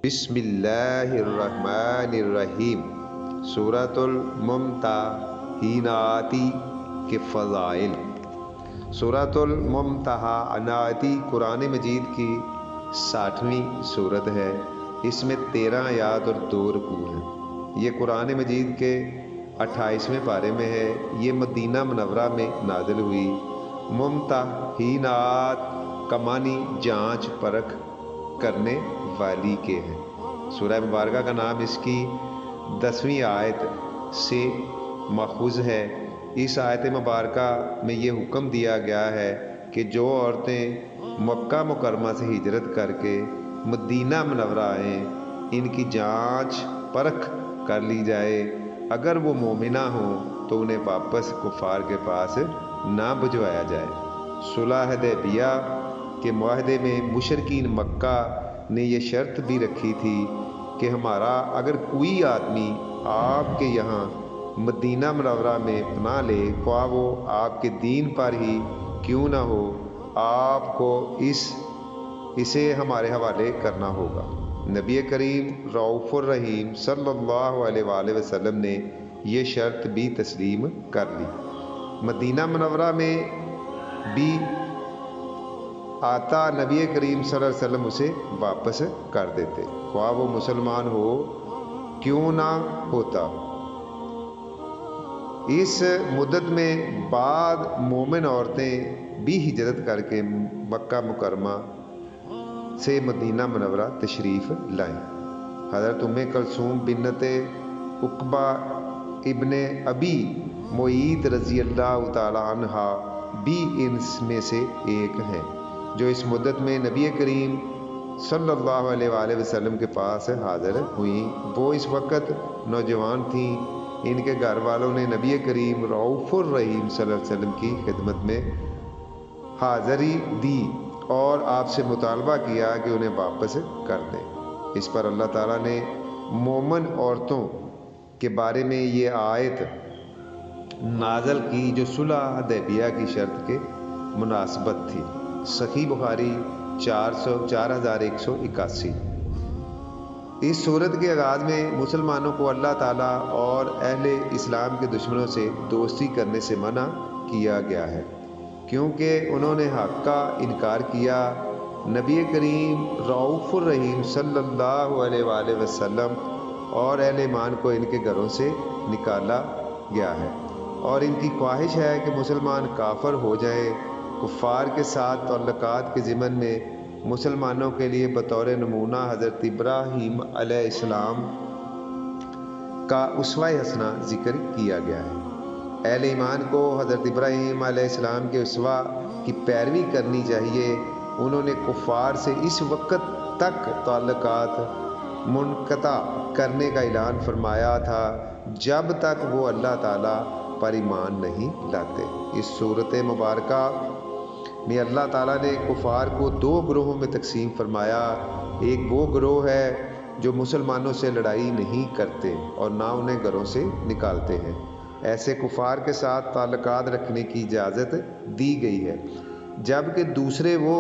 بسم اللہ الرحمن الرحیم۔ سورۃ الممتحنات کے فضائل۔ سورۃ الممتحنات قرآن مجید کی 60ویں سورت ہے۔ اس میں 13 آیات اور 2 رکوع ہیں۔ یہ قرآن مجید کے 28ویں پارے میں ہے۔ یہ مدینہ منورہ میں نازل ہوئی۔ ممتحنات کا معنی جانچ پرکھ کرنے والی کے ہیں۔ سورہ مبارکہ کا نام اس کی 10ویں آیت سے ماخوذ ہے۔ اس آیت مبارکہ میں یہ حکم دیا گیا ہے کہ جو عورتیں مکہ مکرمہ سے ہجرت کر کے مدینہ منورہ آئیں، ان کی جانچ پرکھ کر لی جائے۔ اگر وہ مومنہ ہوں تو انہیں واپس کفار کے پاس نہ بھجوایا جائے۔ صلح حدیبیہ کے معاہدے میں مشرکین مکہ نے یہ شرط بھی رکھی تھی کہ ہمارا اگر کوئی آدمی آپ کے یہاں مدینہ منورہ میں پناہ لے، خواہ وہ آپ کے دین پر ہی کیوں نہ ہو، آپ کو اسے ہمارے حوالے کرنا ہوگا۔ نبی کریم رؤوف الرحیم صلی اللہ علیہ وآلہ وسلم نے یہ شرط بھی تسلیم کر لی۔ مدینہ منورہ میں بھی آتا نبی کریم صلی اللہ علیہ وسلم اسے واپس کر دیتے، خواہ وہ مسلمان ہو کیوں نہ ہوتا۔ اس مدت میں بعد مومن عورتیں بھی ہجرت کر کے مکہ مکرمہ سے مدینہ منورہ تشریف لائیں۔ حضرت ام کلثوم بنت عقبہ ابن ابی معیط رضی اللہ تعالی عنہا بھی ان میں سے ایک ہیں، جو اس مدت میں نبی کریم صلی اللہ علیہ وآلہ وسلم کے پاس حاضر ہوئیں۔ وہ اس وقت نوجوان تھیں۔ ان کے گھر والوں نے نبی کریم رؤوف الرحیم صلی اللہ علیہ وسلم کی خدمت میں حاضری دی اور آپ سے مطالبہ کیا کہ انہیں واپس کر دیں۔ اس پر اللہ تعالیٰ نے مومن عورتوں کے بارے میں یہ آیت نازل کی جو صلح حدیبیہ کی شرط کے مناسبت تھی۔ صحیح بخاری 4181۔ اس سورت کے آغاز میں مسلمانوں کو اللہ تعالیٰ اور اہل اسلام کے دشمنوں سے دوستی کرنے سے منع کیا گیا ہے، کیونکہ انہوں نے حق کا انکار کیا۔ نبی کریم رؤوف الرحیم صلی اللہ علیہ وآلہ وسلم اور اہل ایمان کو ان کے گھروں سے نکالا گیا ہے، اور ان کی خواہش ہے کہ مسلمان کافر ہو جائیں۔ کفار کے ساتھ تعلقات کے ضمن میں مسلمانوں کے لیے بطور نمونہ حضرت ابراہیم علیہ السلام کا اسوہ حسنہ ذکر کیا گیا ہے۔ اہل ایمان کو حضرت ابراہیم علیہ السلام کے اسوہ کی پیروی کرنی چاہیے۔ انہوں نے کفار سے اس وقت تک تعلقات منقطع کرنے کا اعلان فرمایا تھا جب تک وہ اللہ تعالیٰ پر ایمان نہیں لاتے۔ اس صورت مبارکہ میں اللہ تعالیٰ نے کفار کو 2 گروہوں میں تقسیم فرمایا۔ ایک وہ گروہ ہے جو مسلمانوں سے لڑائی نہیں کرتے اور نہ انہیں گھروں سے نکالتے ہیں، ایسے کفار کے ساتھ تعلقات رکھنے کی اجازت دی گئی ہے، جبکہ دوسرے وہ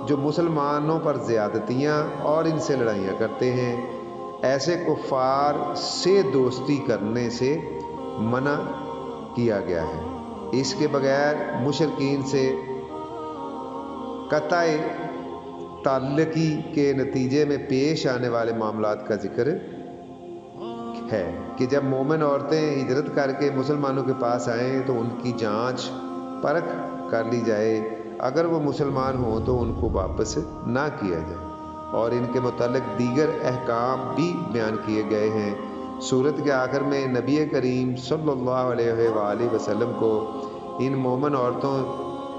جو مسلمانوں پر زیادتیاں اور ان سے لڑائیاں کرتے ہیں، ایسے کفار سے دوستی کرنے سے منع کیا گیا ہے۔ اس کے بغیر مشرکین سے قطع تعلقی کے نتیجے میں پیش آنے والے معاملات کا ذکر ہے کہ جب مومن عورتیں ہجرت کر کے مسلمانوں کے پاس آئیں تو ان کی جانچ پرکھ کر لی جائے۔ اگر وہ مسلمان ہوں تو ان کو واپس نہ کیا جائے، اور ان کے متعلق دیگر احکام بھی بیان کیے گئے ہیں۔ سورت کے آخر میں نبی کریم صلی اللہ علیہ وآلہ وسلم کو ان مومن عورتوں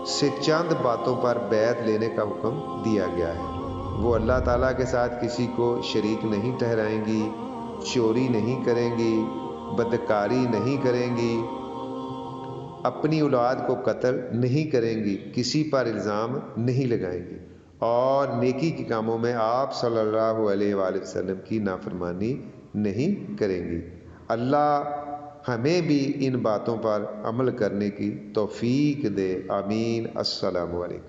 سے چند باتوں پر بیعت لینے کا حکم دیا گیا ہے۔ وہ اللہ تعالیٰ کے ساتھ کسی کو شریک نہیں ٹھہرائیں گی، چوری نہیں کریں گی، بدکاری نہیں کریں گی، اپنی اولاد کو قتل نہیں کریں گی، کسی پر الزام نہیں لگائیں گی، اور نیکی کے کاموں میں آپ صلی اللہ علیہ وآلہ وسلم کی نافرمانی نہیں کریں گی۔ اللہ ہمیں بھی ان باتوں پر عمل کرنے کی توفیق دے، آمین۔ السلام علیکم۔